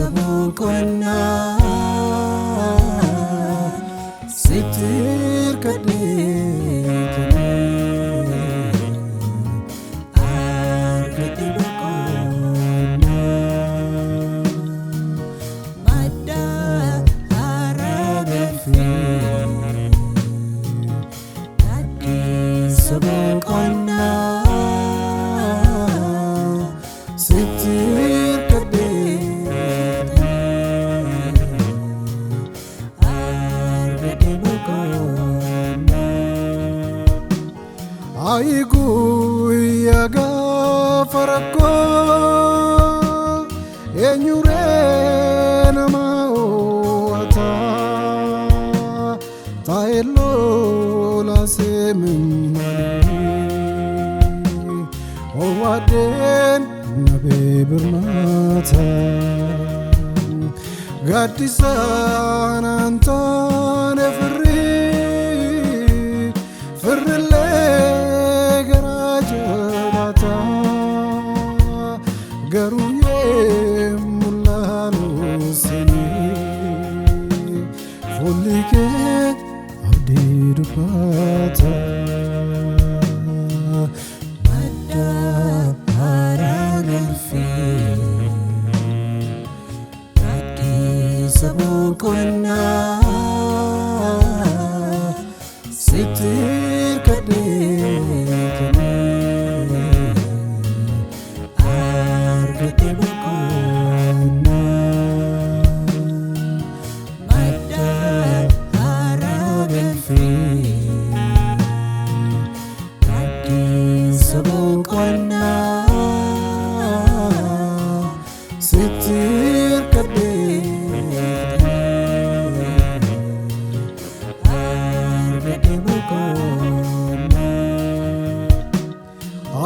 Sabukona sitir kadekene argati bakona madda aragefi adi sabukona sitir Aigu yaga farako enyure nama ota taelo la semani owaden nabe bermata gadisan antane firle garuye mulano sini folike abdi dupata madda paragalfi adi sabukona sitir kadekene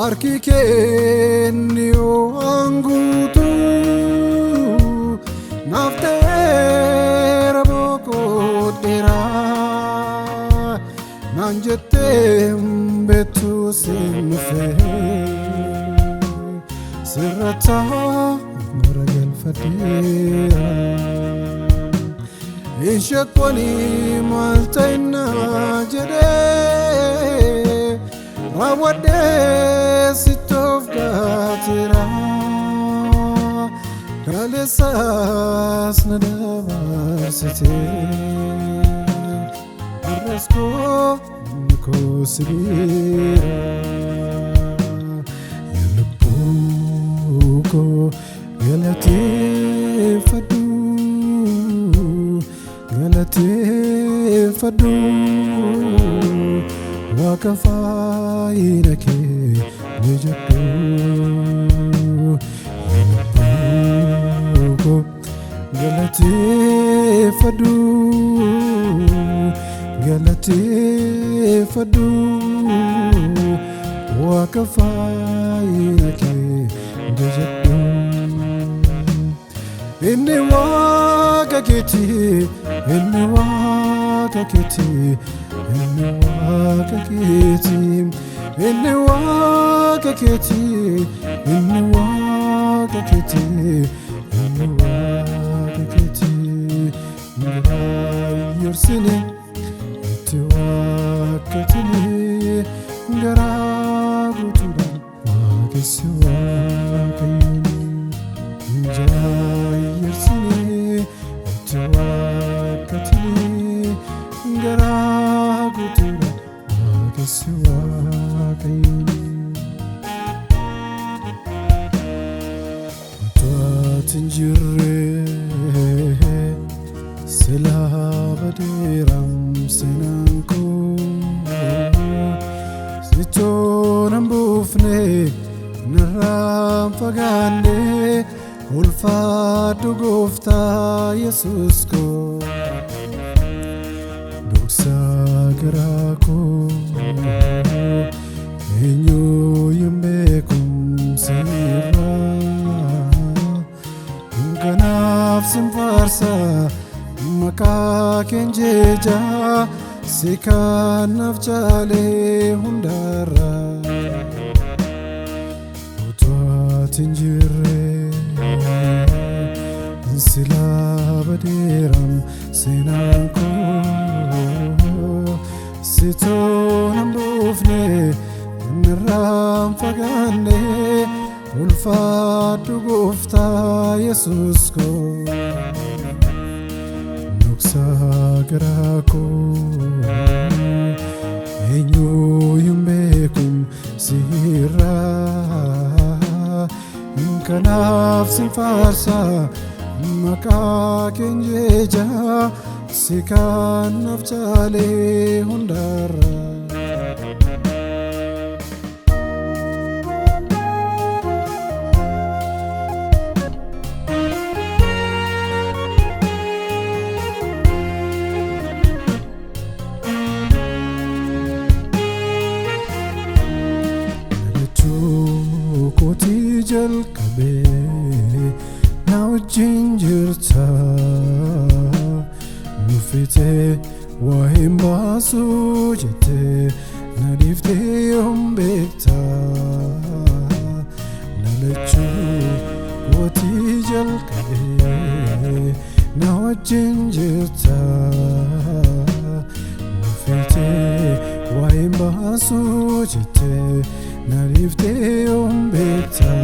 Arki kenyo angutu naftera boko dera nanjetem betu sinfe sirata maragel fadira inshakwani maltaina jede Rawade sitof gatira Kalesas nadamar sete Arresko niko sibira Yulubuko galati fadu وكفاينك وجدو ينبوكو غلطي فدو وكفاينك وجدو إني واككتي إني واككتي إني واككتي إني واككتي إني واككتي إني واككتي يرسلي توكتني غرابتنا واكسواكيني جاي يرسلي توكتني غرابتنا واكسواكيني تنجري سلا بديرم سنانكو ستونم بوفني نرام فغاني ulfaadhu gooftaa Yesuus koo dhoksaa garaa koo eenyuyyuu beekumsi irraa kanaaf sin faarsa maqaa keen jajaa si kanaaf jaalee hundarraa utuu ati hin jirre silaa badeeram seenaan koo sitoon hin dhufne irraan fagaanne ulfaadhu gooftaa Yesuus koo dhoksaa garaa koo eenyuyyuu beekumsi irraa kanaaf sin faarsa maqaa keen jajaa si kanaaf jaalee hundarraa Kooti jalqabee na wajjin jirta nuffitee waa hin baasu jettee na dhiiftee yoom beekta nalachuu kooti jalqabee na wajjin jirta nuffitee waa hin baasu jettee nariftee yoom beekta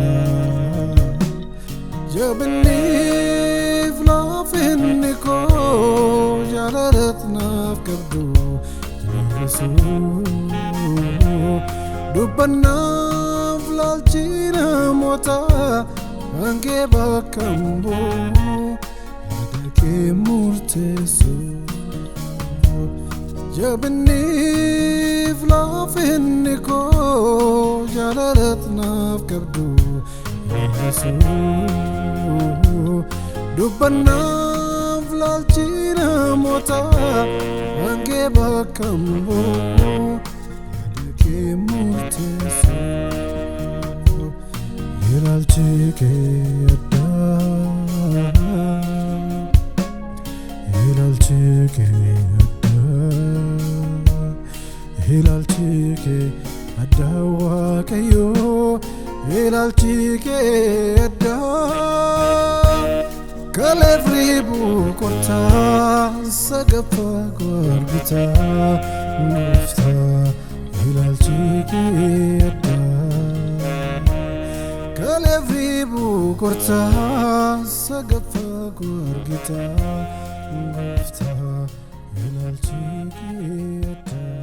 jabinniif laafinni koo jaalalatti naaf qabdu dubbannaaf laalchi namootaa hangee bakka mboo yaada kee murteessu jabinniif laafinni koo jaalalatti naaf qabdu dubbannaaf laalchi namootaa hangee bakka mboo yaada kee murteessu ilaalchi kee addaa ilaalchi kee ilaalchi kee addaa Waaqayyoo ilaalchi kee addaa kaleef riibuu qortaa sagaffaa koo argitaa gooftaa ilaalchi kee addaa kaleef riibuu qortaa sagaffaa koo argitaa gooftaa ilaalchi kee addaa